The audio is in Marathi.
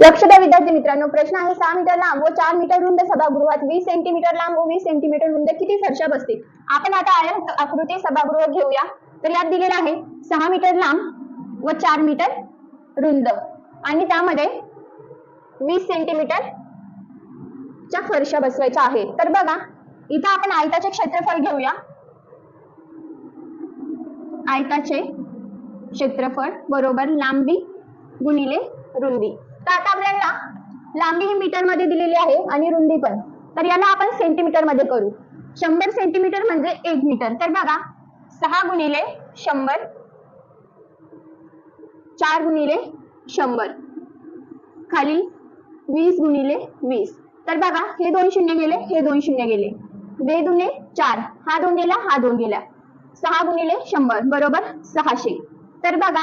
लक्ष द्या विद्यार्थी मित्रांनो, प्रश्न आहे 6 मीटर लांब व 4 मीटर रुंद सभागृहात 20 सेंटीमीटर लांब व 20 सेंटीमीटर रुंद किती फरशा बसतील? आपण आता आयत आकृती सभागृह घेऊया. तर यात दिलेलं आहे 6 मीटर लांब व 4 मीटर रुंद आणि त्यामध्ये 20 सेंटीमीटर च्या फरशा बसवायच्या आहेत. तर बघा इथं आपण आयताचे क्षेत्रफळ घेऊया. आयताचे क्षेत्रफळ बरोबर लांबी गुणिले रुंदी. तर आता आपल्याला लांबी ही मीटर मध्ये दिलेली आहे आणि रुंदी पण. तर याला आपण सेंटीमीटर मध्ये करू. 100 सेंटीमीटर म्हणजे 1 मीटर. तर बघा 6 गुणिले 100, 4 गुणिले 100 खाली 20 गुणिले 20. तर बघा हे 2 शून्य गेले, हे 2 शून्य गेले. 2 दुने 4, हा 2 गेला, हा 2 गेला. 6 गुणिले 100 बरोबर 600. तर बघा